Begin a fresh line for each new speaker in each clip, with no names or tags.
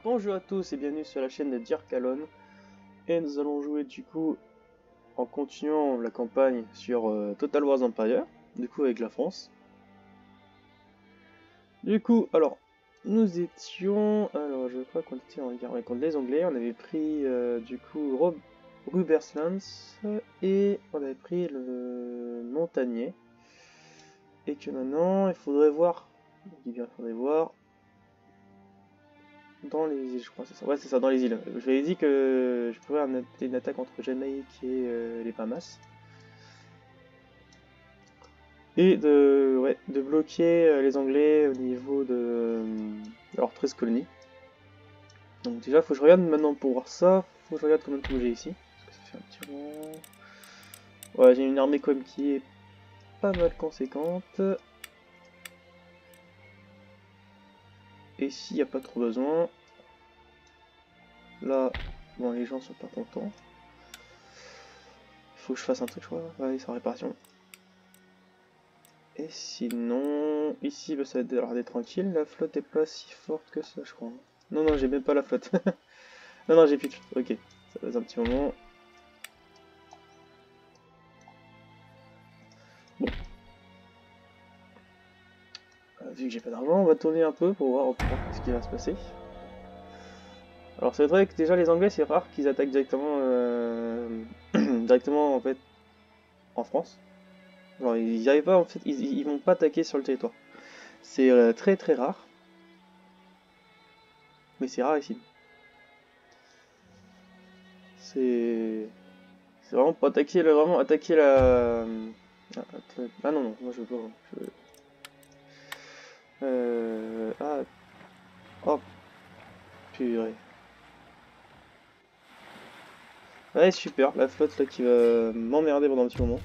Bonjour à tous et bienvenue sur la chaîne de Dirkalon. Et nous allons jouer du coup en continuant la campagne sur Total Wars Empire, du coup avec la France. Du coup, alors, nous étions, alors je crois qu'on était en guerre contre les Anglais, on avait pris du coup Ruberslands et on avait pris le Montagnier. Et que maintenant, il faudrait voir, il faudrait voir dans les îles, je crois, c'est ça. Ouais, c'est ça, dans les îles. Je vous avais dit que je pouvais adapter une attaque entre Jamaïque et les Bahamas. Et de bloquer les Anglais au niveau de leurs 13 colonies. Donc déjà, faut que je regarde maintenant pour voir ça. Faut que je regarde combien de trous j'ai ici. Parce que ça fait un petit moment. Ouais, j'ai une armée quand même qui est pas mal conséquente. Et s'il n'y a pas trop besoin. Là, bon, les gens sont pas contents. Faut que je fasse un truc, je crois. Ouais, c'est en réparation. Et sinon, ici, bah, ça va être des tranquilles. La flotte est pas si forte que ça, je crois. Non, non, j'ai même pas la flotte. Non, non, j'ai plus de flotte. Ok, ça va être un petit moment. Bon. Vu que j'ai pas d'argent, on va tourner un peu pour voir ce qui va se passer. Alors, c'est vrai que déjà, les Anglais, c'est rare qu'ils attaquent directement, directement, en fait, en France. Genre, ils y arrivent pas, en fait, ils vont pas attaquer sur le territoire. C'est très très rare. Mais c'est rare ici. C'est vraiment pas attaquer, vraiment attaquer la... Ah non, non, moi je veux pas. Ah, oh, purée. Ouais, super, la flotte là qui va m'emmerder pendant un petit moment.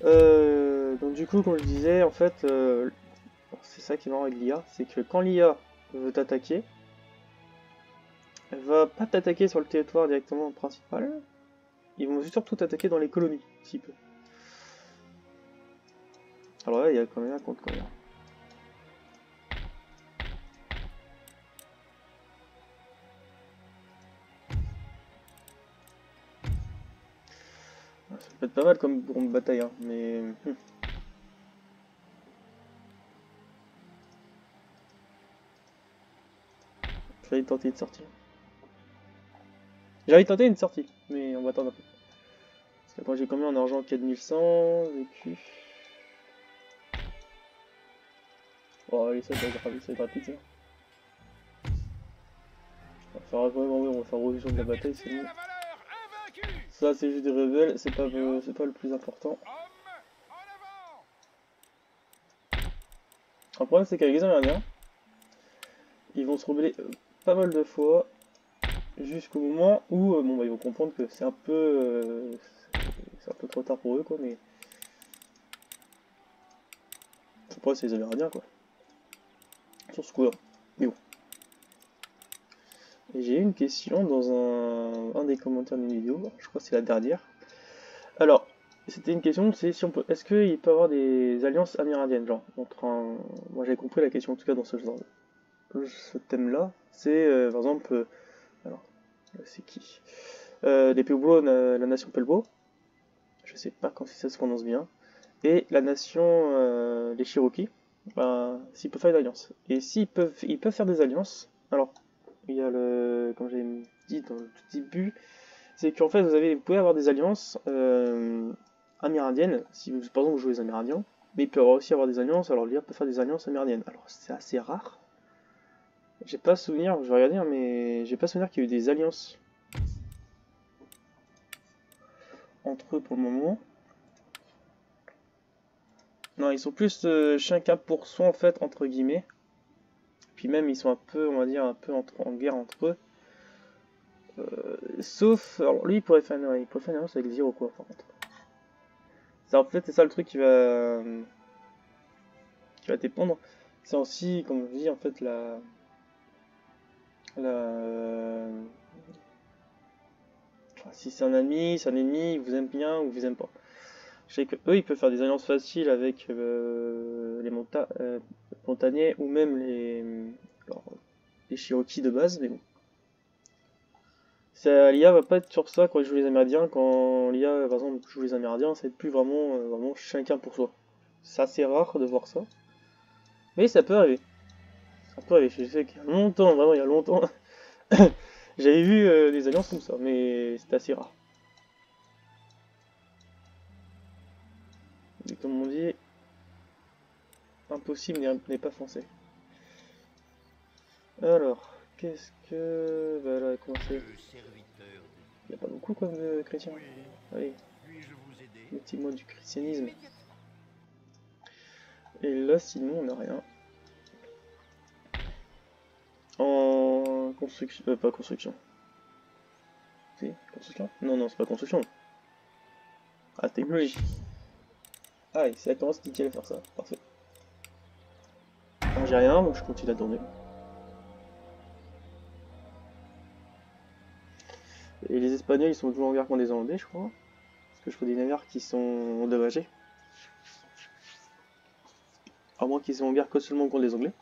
Donc du coup, comme je disais, en fait, c'est ça qui est marrant avec l'IA, c'est que quand l'IA veut t'attaquer, elle va pas t'attaquer sur le territoire directement principal, ils vont surtout t'attaquer dans les colonies, si peu. Alors là, il y a combien contre combien? Ça peut être pas mal comme pour une bataille, hein, mais... J'allais tenter une sortie. J'allais tenter une sortie, mais on va attendre un peu. Parce que quand j'ai combien en argent? 4100, vécu. Bon, allez, ça va être rapide, ça. On va faire revision de la bataille, c'est bon. Ça, c'est juste des rebelles, c'est pas le plus important. Le problème, c'est qu'avec les Amérindiens, ils vont se rebeller pas mal de fois, jusqu'au moment où bon, bah, ils vont comprendre que c'est un peu trop tard pour eux, quoi, mais... Après, c'est les Amérindiens, quoi. Sur ce coup-là. Mais bon. Et j'ai eu une question dans un des commentaires d'une vidéo, je crois que c'est la dernière. Alors, c'était une question, c'est si on peut, est-ce qu'il peut y avoir des alliances amérindiennes, genre, entre un... Moi j'avais compris la question en tout cas dans ce genre, ce thème-là, c'est par exemple, alors, c'est qui les Pueblos, la nation Pelbo, je sais pas quand si ça se prononce bien, et la nation, les Cherokees, ben, s'ils peuvent faire une alliance. Et ils peuvent faire des alliances, alors, il y a comme j'avais dit dans le tout début, c'est qu'en fait vous pouvez avoir des alliances amérindiennes, si par exemple vous jouez les Amérindiens, mais il peut aussi avoir des alliances, alors l'IA peut faire des alliances amérindiennes. Alors c'est assez rare. J'ai pas souvenir, je vais regarder, hein, mais j'ai pas souvenir qu'il y ait eu des alliances entre eux pour le moment. Non, ils sont plus chacun pour soi en fait, entre guillemets. Puis même ils sont un peu, on va dire, un peu en guerre entre eux. Sauf, alors lui il pourrait faire une alliance avec les Iroquois par contre. Ça, en fait, c'est ça le truc qui va dépendre. C'est aussi, comme je dis, en fait, si c'est un ami, c'est un ennemi, ils vous aiment bien ou ils vous aiment pas. Je sais que eux, ils peuvent faire des alliances faciles avec les montagnais ou même alors, les Cherokees de base, mais bon. L'IA va pas être sur ça quand je joue les Amérindiens. Quand l'IA, par exemple, joue les Amérindiens, ça va être plus vraiment, vraiment chacun pour soi. C'est assez rare de voir ça. Mais ça peut arriver. Ça peut arriver. Je sais qu'il y a longtemps, vraiment il y a longtemps, j'avais vu des alliances comme ça, mais c'est assez rare. Et comme on dit, impossible n'est pas français. Alors, qu'est-ce que... Bah là, comment c'est? Il n'y a pas beaucoup comme de chrétiens. Allez, le petit mot du christianisme. Et là, sinon, on n'a rien. En construction... pas construction. Si, construction? Non, non, c'est pas construction. Ah, technologie. Ah, et ça commence nickel à faire ça. Parfait. Bon, j'ai rien, donc je continue à tourner. Et les Espagnols, ils sont toujours en guerre contre les Hollandais, je crois. Parce que je vois des navires qui sont endommagés. À moins qu'ils soient en guerre que seulement contre les Anglais.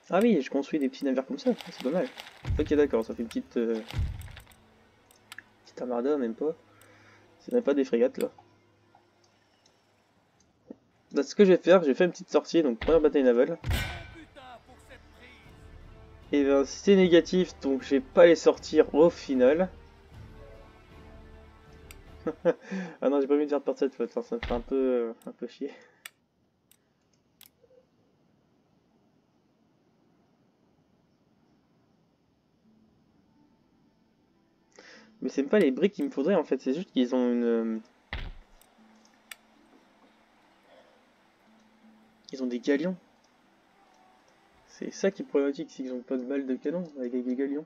Ah oui, je construis des petits navires comme ça, c'est pas mal. Ok, d'accord, ça fait une petite armada, même pas. C'est même pas des frégates là. Bah, ce que je vais faire, j'ai fait une petite sortie, donc première bataille navale. Et ben c'est négatif, donc je vais pas les sortir au final. Ah non, j'ai pas envie de faire perdre cette flotte, hein, ça me fait un peu chier. Mais c'est même pas les briques qu'il me faudrait en fait, c'est juste qu'ils ont une... Ils ont des galions. C'est ça qui est problématique, c'est qu'ils ont pas de balles de canon avec des galions.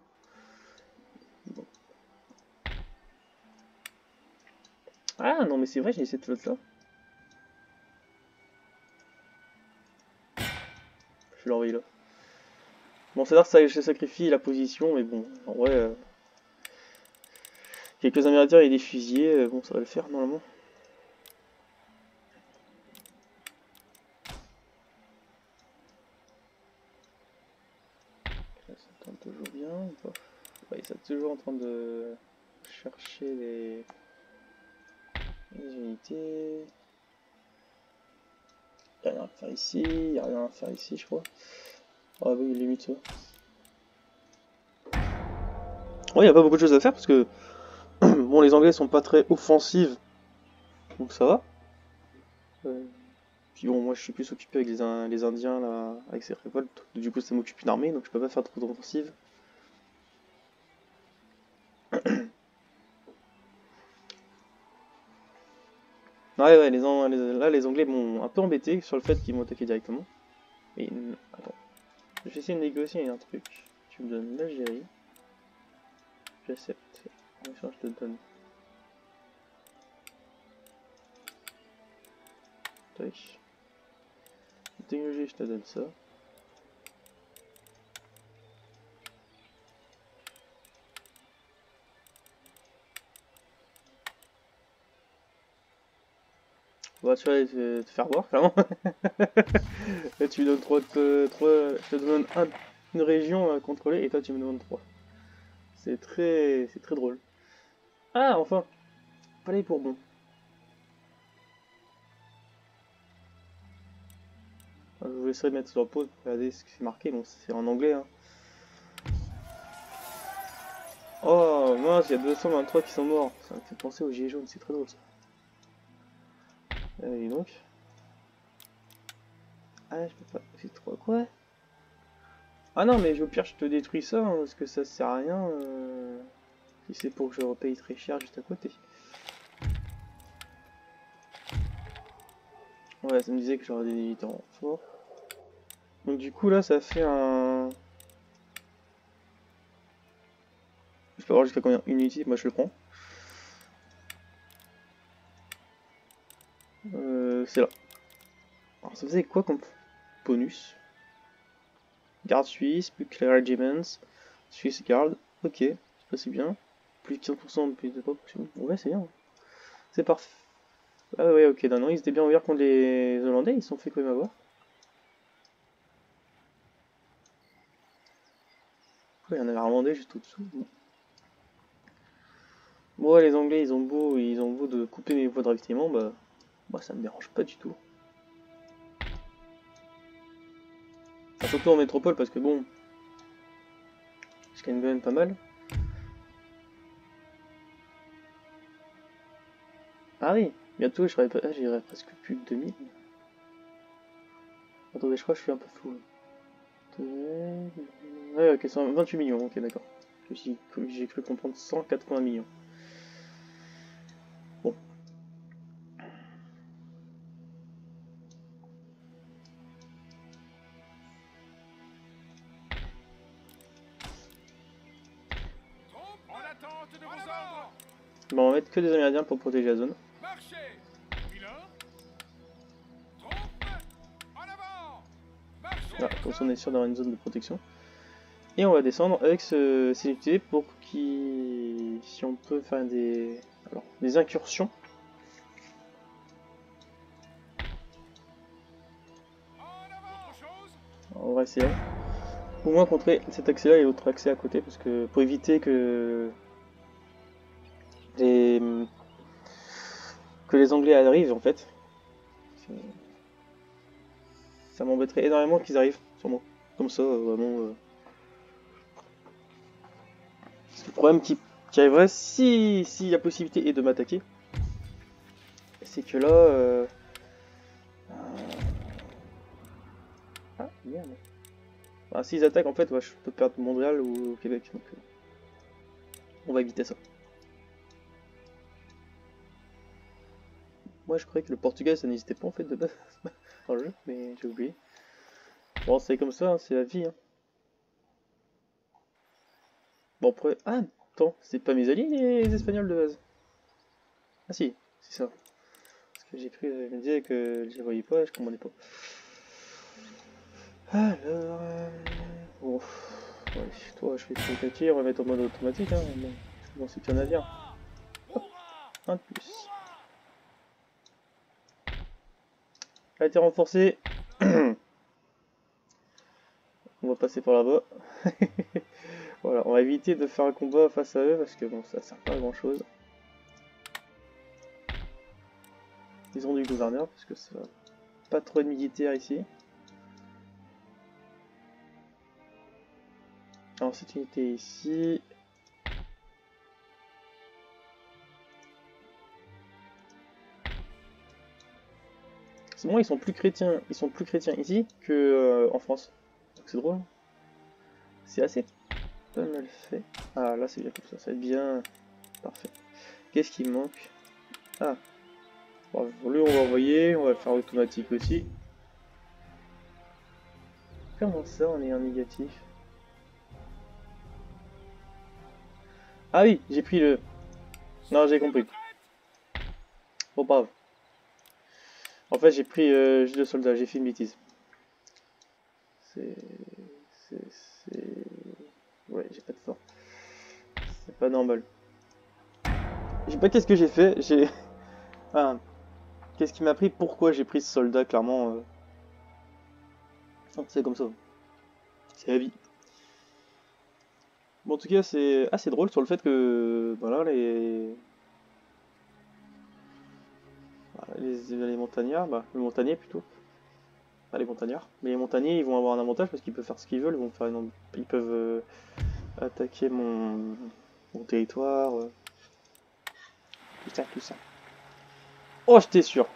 Bon. Ah non mais c'est vrai, j'ai cette flotte là. Je vais l'envoyer là. Bon, c'est-à-dire que ça sacrifie la position, mais bon, en vrai... quelques Amérindiens et des fusiliers, bon ça va le faire normalement. Ça tourne toujours bien. Ouais, ils sont toujours en train de chercher les unités. Il n'y a rien à faire ici, il n'y a rien à faire ici je crois. Ah oui, limite ça. Ouais, il n'y a pas beaucoup de choses à faire parce que bon, les Anglais sont pas très offensifs, donc ça va. Puis bon, moi je suis plus occupé avec les Indiens là, avec ces révoltes. Du coup, ça m'occupe une armée, donc je peux pas faire trop d'offensives. Ouais, ouais, là les Anglais m'ont un peu embêté sur le fait qu'ils m'ont attaqué directement. Mais attends, je vais essayer de négocier un truc. Tu me donnes l'Algérie, j'accepte. Bien sûr, je te donne. Tac. Technologie, je te donne ça. Bah, tu vas te faire voir, clairement. Là, tu me donnes je te donne une région à contrôler et toi, tu me demandes 3. C'est très drôle. Ah, enfin, Palais Bourbon. Je vous laisserai mettre sur pause pour regarder ce que c'est marqué. Bon, c'est en anglais, hein. Oh mince, il y a 223 qui sont morts. Ça me fait penser aux gilets jaunes, c'est très drôle ça. Et donc. Ah, je peux pas. C'est trop quoi? Ah non, mais au pire, je te détruis ça, hein, parce que ça sert à rien. Si c'est pour que je repaye très cher juste à côté. Ouais, ça me disait que j'aurais des unités en renfort. Donc du coup, là, ça fait un... Je peux voir jusqu'à combien? Une unité, moi je le prends. C'est là. Alors ça faisait quoi comme bonus? Garde suisse, plus que les regiments, Swiss Guard, ok, ça c'est bien. Plus de 15% de plus de proportion. Ouais, c'est bien. C'est parfait. Ah ouais, ok, non, non, ils étaient bien ouverts contre les Hollandais, ils se sont fait quand même avoir. Ouais, il y en avait un Hollandais juste au-dessous. Bon, ouais, les Anglais, ils ont beau de couper mes voies de ravitaillement, bah, moi ça me dérange pas du tout. Enfin, surtout en métropole, parce que bon, je gagne quand même pas mal. Ah oui, bientôt j'irai presque plus de 2000. Attendez, je crois que je suis un peu fou. Ouais, ok, 28 millions, ok, d'accord. J'ai cru comprendre 180 millions. Bon. Bon, on va mettre que des Amérindiens pour protéger la zone. Voilà, comme ça on est sûr d'avoir une zone de protection. Et on va descendre avec ces unités pour qui, si on peut faire des incursions. On va essayer. Au moins contrer cet accès là et l'autre accès à côté, parce que pour éviter que les, Anglais arrivent en fait. Ça m'embêterait énormément qu'ils arrivent sur moi. Comme ça, vraiment. Le problème qui arriverait si la possibilité est de m'attaquer, c'est que là. Ah merde. Ah, s'ils attaquent en fait, ouais, je peux perdre Montréal ou Québec. Donc, on va éviter ça. Moi je croyais que le Portugal ça n'existait pas en fait de base dans le jeu, mais j'ai oublié. Bon, c'est comme ça, hein, c'est la vie. Hein. Bon, après. Ah, attends, c'est pas mes alliés les Espagnols de base. Ah si, c'est ça. Parce que j'ai pris, je me disais que je les voyais pas, je comprenais pas. Alors. Bon. Ouais, toi, je fais quelques tirs, on va mettre en mode automatique. Hein. Bon, c'est qu'il y en a bien. Hop, un de plus. Elle a été renforcée. On va passer par là-bas. Voilà, on va éviter de faire un combat face à eux parce que bon, ça sert pas à grand chose. Ils ont du gouverneur parce que ça va pas trop de militaires ici. Alors cette unité ici. C'est bon, ils sont plus chrétiens ici que en France. Donc c'est drôle. C'est assez pas mal fait. Ah là c'est bien comme ça va être bien parfait. Qu'est-ce qui me manque? Ah, bon, lui on va envoyer, on va le faire automatique aussi. Comment ça on est en négatif? Ah oui, j'ai pris le... Non, j'ai compris. Bon, pas grave. En fait, j'ai pris juste le soldat, j'ai fait une bêtise. C'est... Ouais, j'ai pas de fort. C'est pas normal. Je sais pas qu'est-ce que j'ai fait, j'ai... Ah, qu'est-ce qui m'a pris? Pourquoi j'ai pris ce soldat, clairement c'est comme ça. C'est la vie. Bon, en tout cas, c'est assez drôle sur le fait que... Voilà, les montagnards, bah, les montagnais plutôt. Pas les montagnards. Mais les montagnais, ils vont avoir un avantage parce qu'ils peuvent faire ce qu'ils veulent. Ils peuvent attaquer mon territoire. Tout ça, tout ça. Oh, j'étais sûr.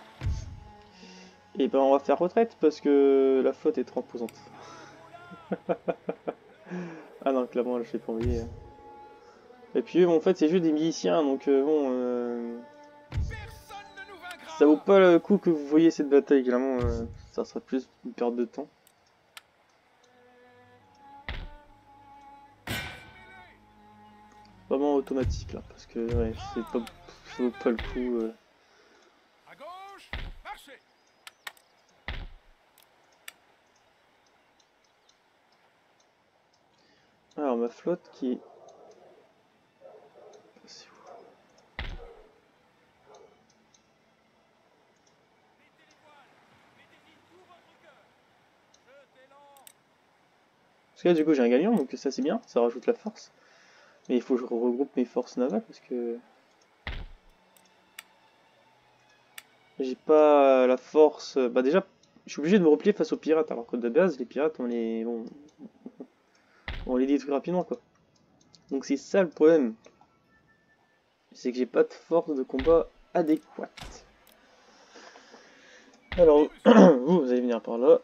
Et ben, on va faire retraite parce que la flotte est trop imposante. Ah non, clairement, je l'ai pas envoyé. Et puis, en fait, c'est juste des miliciens, donc bon... ça vaut pas le coup que vous voyez cette bataille, clairement. Ça sera plus une perte de temps. Vraiment automatique, là, parce que, ouais, ça vaut pas le coup. ma flotte qui est... Parce que là, du coup, j'ai un galion, donc ça c'est bien, ça rajoute la force. Mais il faut que je regroupe mes forces navales parce que... J'ai pas la force... Bah déjà, je suis obligé de me replier face aux pirates, alors que de base, les pirates, on les... Bon, on les détruit rapidement, quoi. Donc c'est ça le problème. C'est que j'ai pas de force de combat adéquate. Alors, vous allez venir par là.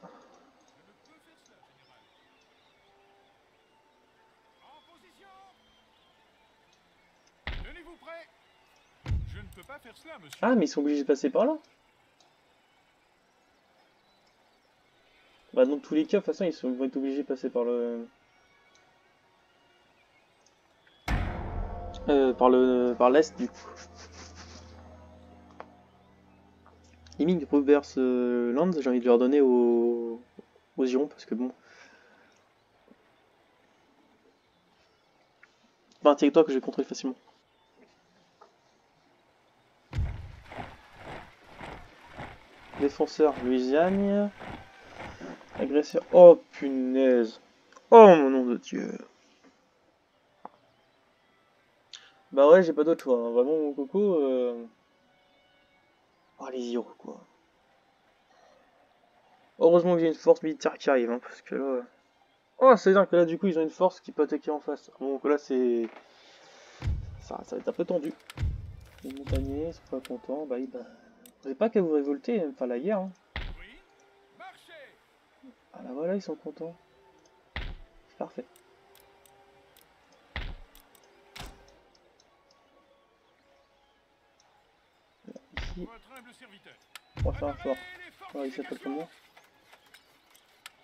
Ah, mais ils sont obligés de passer par là. Bah dans tous les cas, de toute façon, vont être obligés de passer par le... par l'est, du coup. Limite, Reverse Land, j'ai envie de leur donner aux Girons, parce que bon... C'est pas un territoire que je vais contrôler facilement. Défenseur, Louisiane. Agresseur... Oh, punaise. Oh, mon nom de Dieu. Bah ouais, j'ai pas d'autre choix, hein. Vraiment, mon coco... Oh, les Iroquois. Heureusement que j'ai une force militaire qui arrive, hein, parce que là... Oh, c'est-à-dire que là, du coup, ils ont une force qui peut attaquer en face. Bon, donc là, c'est... Ça va être un peu tendu. Les montagniers, ils sont pas contents. Bah, vous n'avez pas qu'à vous révolter, enfin la guerre. Hein. Ah là voilà, ils sont contents. C'est parfait. Là, ici, on va faire un fort. Alors, il s'appelle comment?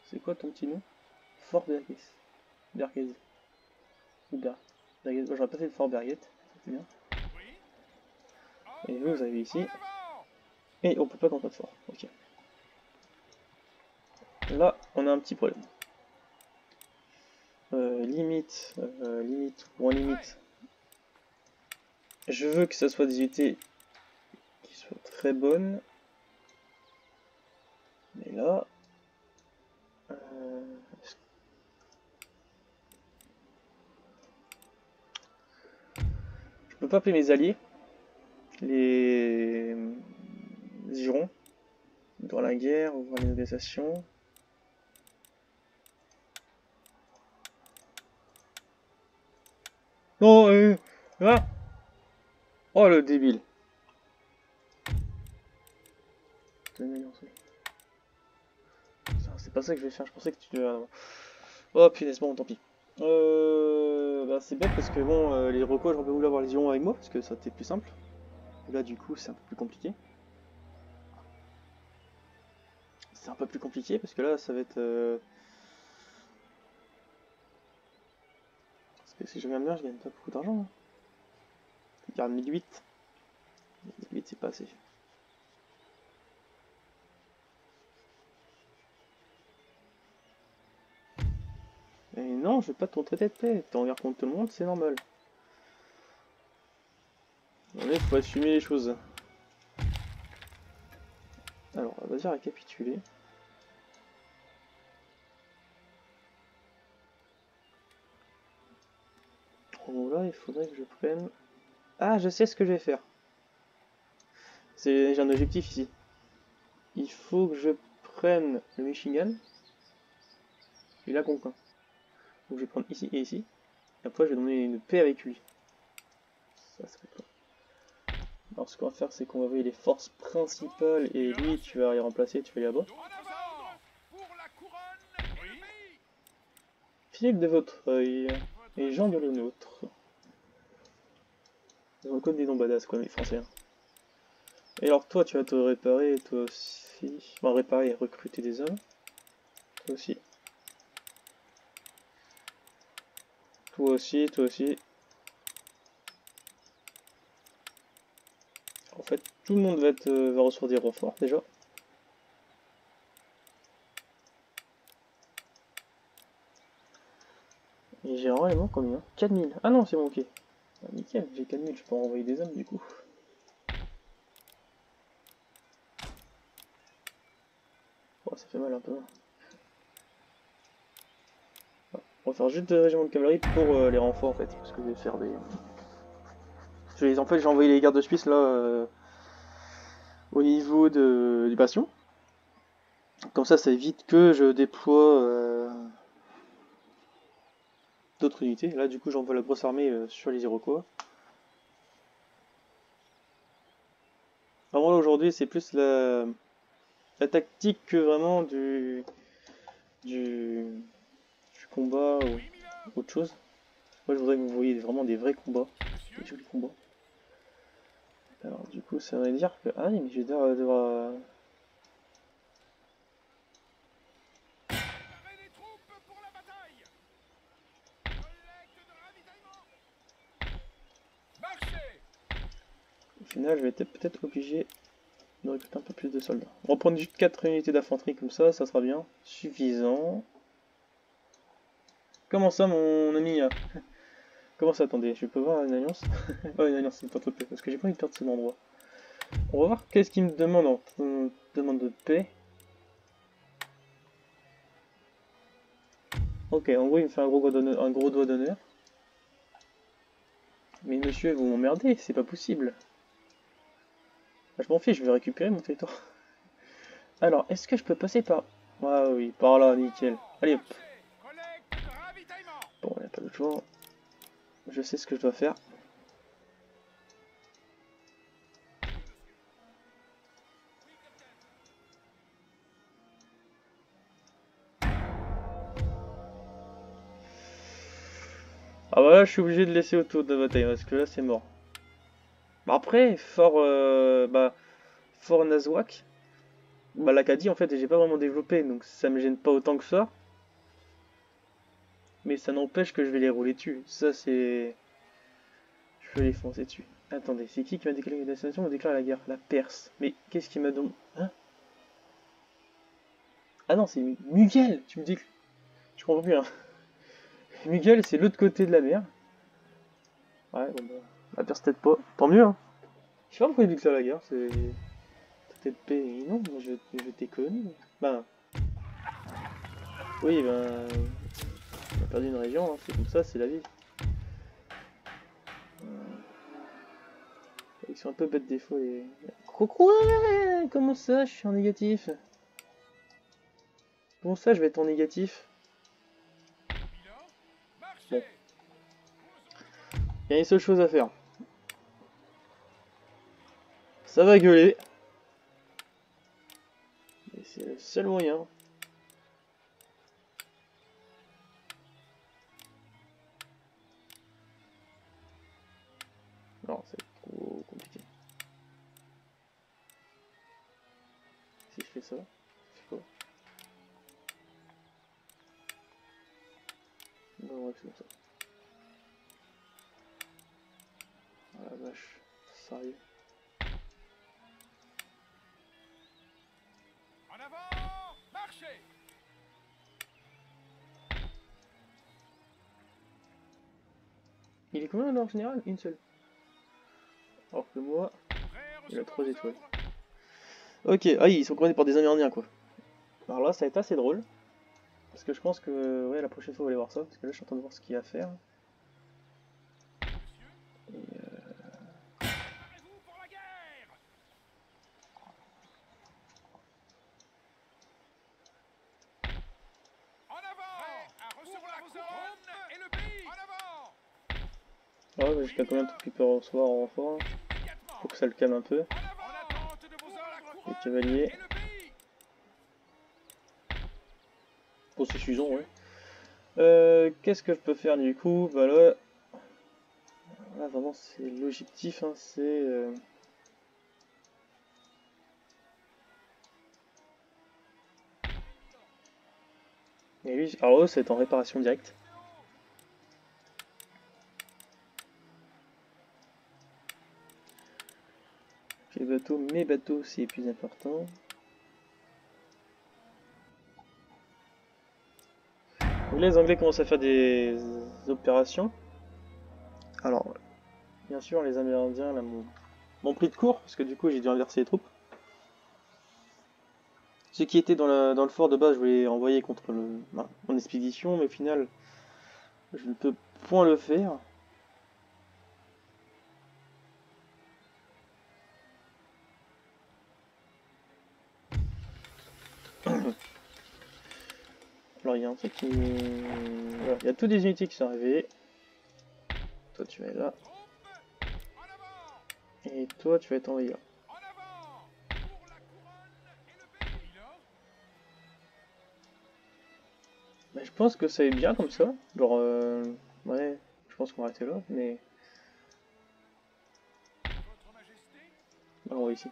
C'est quoi ton petit nom? Fort Bergues. Bergues. Ou Bergues. Moi, j'aurais pas fait le Fort Bergues. C'est bien. Et vous avez ici. Et on peut pas contre le fort. Ok. Là, on a un petit problème. Limite, ou en limite. Je veux que ça soit des unités qui soient très bonnes. Mais là... je peux pas appeler mes alliés. Les Girons. Dans la guerre, ouvrir les négociations. Non, ah oh le débile. C'est pas ça que je vais faire, je pensais que tu... Oh punaise, bon tant pis. Bah, c'est bête parce que bon, les recos j'aurais pas voulu avoir les Girons avec moi parce que ça aurait été plus simple. Là du coup c'est un peu plus compliqué. C'est un peu plus compliqué parce que là ça va être... Parce que si je gagne bien, je gagne pas beaucoup d'argent. Hein. Je garde 1008. 1008 c'est pas assez. Et non, je vais pas te traiter de paix. T'es en guerre contre tout le monde, c'est normal. Il faut assumer les choses. Alors, on va dire récapituler. Bon là, il faudrait que je prenne... Ah, je sais ce que je vais faire. J'ai un objectif ici. Il faut que je prenne le Michigan. Et la conquête. Donc je vais prendre ici et ici. Et après, je vais donner une paix avec lui. Ça fait quoi? Alors, ce qu'on va faire, c'est qu'on va envoyer les forces principales. Et lui, tu vas y remplacer, tu vas aller là-bas. Philippe de votre œil. Et Jean de le nôtre. Ils ont comme des noms badass, quoi, les Français. Hein. Et alors, toi, tu vas te réparer, toi aussi. Enfin, réparer et recruter des hommes. Toi aussi. Toi aussi, toi aussi. En fait, tout le monde va recevoir des renforts, déjà. Et j'ai vraiment combien? 4000. Ah non, c'est bon, ok. Ah, nickel, j'ai 4000, je peux envoyer des hommes du coup. Oh, ça fait mal un peu. On va faire juste 2 régiments de cavalerie pour les renforts en fait. Parce que je vais faire des. En fait, j'ai envoyé les gardes suisses là au niveau du bastion. Comme ça évite que je déploie d'autres unités. Là, du coup, j'envoie la grosse armée sur les Iroquois. Vraiment, là, aujourd'hui, c'est plus la tactique que vraiment du combat ou autre chose. Moi, je voudrais que vous voyez vraiment des vrais combats, des jolis combats. Alors, du coup, ça veut dire que. Ah oui, mais je vais devoir au final, je vais être peut-être obligé de recruter un peu plus de soldats. On va prendre juste 4 unités d'infanterie comme ça sera bien. Suffisant. Comment ça, mon ami Comment ça, attendez, je peux voir une alliance? Oh, une alliance, c'est pas trop de paix, parce que j'ai pas envie de perdre cet endroit. On va voir qu'est-ce qu'il me demande en demande de paix. Ok, en gros, il me fait un gros doigt d'honneur. Mais monsieur, vous m'emmerdez, c'est pas possible. Ah, je m'en fiche, je vais récupérer mon territoire. Alors, est-ce que je peux passer par... Ah oui, par là, nickel. Allez hop. Bon, il n'y a pas d'autre choix. Je sais ce que je dois faire. Ah bah là, je suis obligé de laisser autour de la bataille, parce que là, c'est mort. Bah après, Fort Nazwak, bah l'Acadie, en fait, j'ai pas vraiment développé, donc ça me gêne pas autant que ça. Mais ça n'empêche que je vais les rouler dessus. Ça, c'est... Je vais les foncer dessus. Attendez, c'est qui m'a déclaré la destination ou déclare la guerre? La Perse. Mais qu'est-ce qui m'a donc... Hein? Ah non, c'est Mughal, tu me dis que... Je comprends plus, hein. Mughal, c'est l'autre côté de la mer. Ouais, bon bah... La Perse, peut-être pas. Tant mieux, hein. Je sais pas pourquoi il déclare la guerre, c'est... Peut-être paix. Non, je t'ai connu. Ben... Oui, ben... On a perdu une région, hein. C'est comme ça, c'est la vie. Ils sont un peu bêtes des fois, les... Quoi? Comment ça, je suis en négatif? Comment ça, je vais être en négatif? Bon. Il y a une seule chose à faire. Ça va gueuler. Et c'est le seul moyen. Non, c'est trop compliqué. Si je fais ça, c'est quoi? Non, ouais, c'est comme ça. Ah la vache, sérieux.
En avant, marchez!
Il est combien alors en général? Une seule. Alors que moi, il a 3 étoiles. Ok, ah ils sont commandés par des Amérindiens quoi. Alors là, ça va être assez drôle. Parce que je pense que ouais, la prochaine fois, on va aller voir ça. Parce que là, je suis en train de voir ce qu'il y a à faire. Et
Préparez-vous pour la guerre! En avant! Prêt à recevoir vos ordres et le pays! En avant!
ah ouais, jusqu'à combien de trucs il peut recevoir en renfort? Faut que ça le calme un peu.
En attente de vos ordres!
Les cavaliers.
Et le pays!
Bon, c'est suffisant, ouais. Qu'est-ce que je peux faire du coup? Bah là vraiment, c'est l'objectif, hein, c'est... Et lui, alors eux, c'est en réparation directe. Les bateaux, mes bateaux, c'est plus important. Donc là, les Anglais commencent à faire des opérations. Alors, bien sûr, les Amérindiens là m'ont pris de court, parce que du coup, j'ai dû inverser les troupes. Ceux qui étaient dans le fort de base, je voulais envoyer contre mon expédition, mais au final, je ne peux point le faire. Alors, il y a un truc qui... Voilà, il y a toutes des unités qui sont arrivées. Toi, tu vas être là.
En avant.
Et toi, tu vas être envoyé là.
En avant. Pour la couronne et le pays. Là.
Bah, je pense que ça est bien comme ça. Genre, ouais, je pense qu'on va rester là, mais...
Votre Majesté.
Alors, on va ici.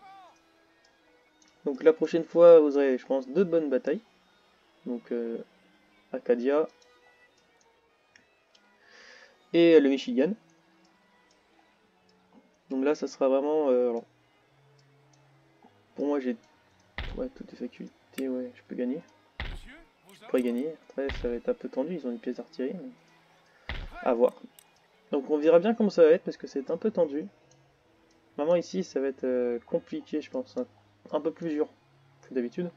Donc la prochaine fois, vous aurez, je pense, 2 bonnes batailles. Donc, Acadia et le Michigan. Donc là, ça sera vraiment... alors, pour moi, j'ai toutes les facultés, ouais, je peux gagner.
Monsieur, vos
Je pourrais
ordres.
gagner. Après, ça va être un peu tendu, ils ont une pièce d'artillerie. Mais... à voir. Donc on verra bien comment ça va être, parce que c'est un peu tendu. Vraiment ici, ça va être compliqué, je pense. Un peu plus dur que d'habitude.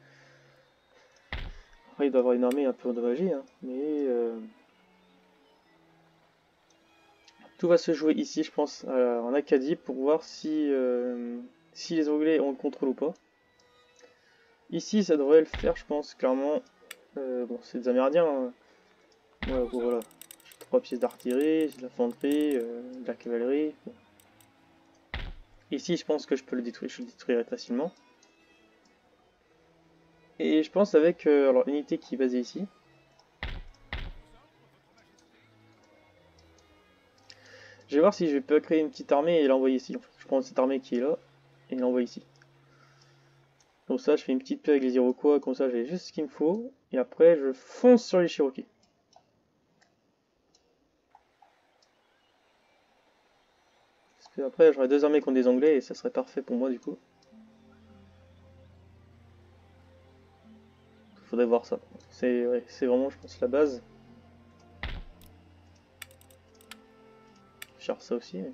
Après, il doit avoir une armée un peu endommagée, hein, mais... tout va se jouer ici, je pense, en Acadie, pour voir si les Anglais ont le contrôle ou pas. Ici, ça devrait le faire, je pense, clairement. Bon, c'est des Amérindiens. Hein. Ouais, bon, voilà. J'ai 3 pièces d'artillerie, j'ai de l'infanterie, de la cavalerie. Bon. Ici, je pense que je peux le détruire, je le détruirai facilement. Et je pense avec alors, l'unité qui est basée ici. Je vais voir si je peux créer une petite armée et l'envoyer ici. En fait. Je prends cette armée qui est là et l'envoie ici. Donc ça, je fais une petite paix avec les Iroquois, comme ça j'ai juste ce qu'il me faut. Et après, je fonce sur les Cherokees. Parce que après, j'aurai 2 armées contre des Anglais et ça serait parfait pour moi du coup. Faudrait voir ça. C'est ouais, vraiment, je pense, la base. Je cherche ça aussi. Mais...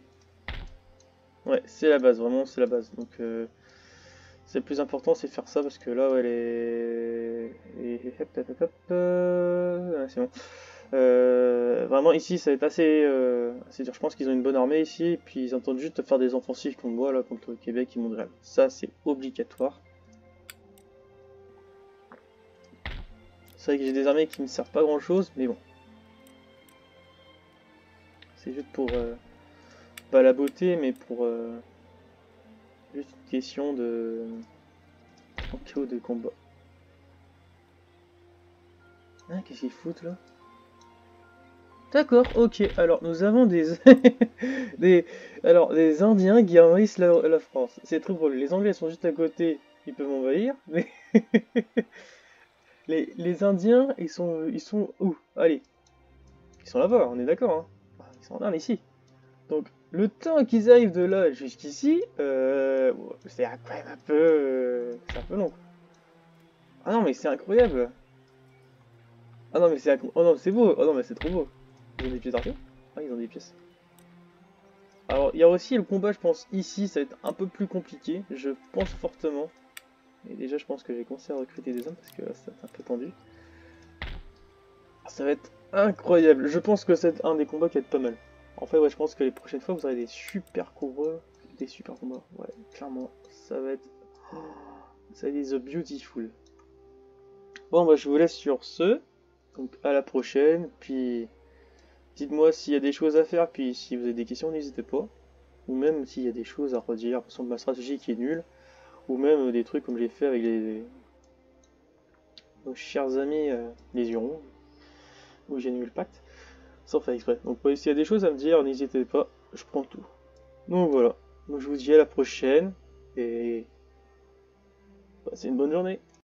ouais, c'est la base, vraiment, c'est la base. Donc, c'est le plus important, c'est de faire ça parce que là, ouais, ouais, c'est bon. Vraiment, ici, ça va être assez dur. Je pense qu'ils ont une bonne armée ici, et puis ils entendent juste faire des offensives contre moi, là, contre le Québec et Montréal. Ça, c'est obligatoire. C'est vrai que j'ai des armées qui ne servent pas grand chose, mais bon. C'est juste pour, pas la beauté, mais pour juste une question en cas de combat. Ah, qu'est-ce qu'ils foutent là? D'accord, ok. Alors, nous avons des... des Indiens qui envahissent la France. C'est très drôle. Les Anglais sont juste à côté, ils peuvent envahir, mais... les Indiens, ils sont où? Allez, ils sont là-bas, on est d'accord, hein? Ah, ils sont en Inde, ici. Donc, le temps qu'ils arrivent de là jusqu'ici, c'est quand même un peu... c'est un peu long. Ah non, mais c'est incroyable! Ah non, mais c'est... oh non, c'est beau! Oh non, mais c'est trop beau! Ils ont des pièces d'argent? Ah, ils ont des pièces. Alors, il y a aussi le combat, je pense, ici, ça va être un peu plus compliqué, je pense fortement. Et déjà, je pense que j'ai commencé à recruter des hommes, parce que là, ça va être un peu tendu. Ça va être incroyable, je pense que c'est un des combats qui va être pas mal. En fait, ouais, je pense que les prochaines fois, vous aurez des super combats. Des super combats, ouais, clairement. Ça va être... oh, ça va être the beautiful. Bon, bah, je vous laisse sur ce. Donc, à la prochaine, puis... dites-moi s'il y a des choses à faire, puis si vous avez des questions, n'hésitez pas. Ou même s'il y a des choses à redire, par exemple ma stratégie qui est nulle, ou même des trucs comme j'ai fait avec nos chers amis les Hurons, où j'ai nul le pacte, sans faire exprès. Donc ouais, s'il y a des choses à me dire, n'hésitez pas, je prends tout. Donc voilà, donc je vous dis à la prochaine, et passez une bonne journée.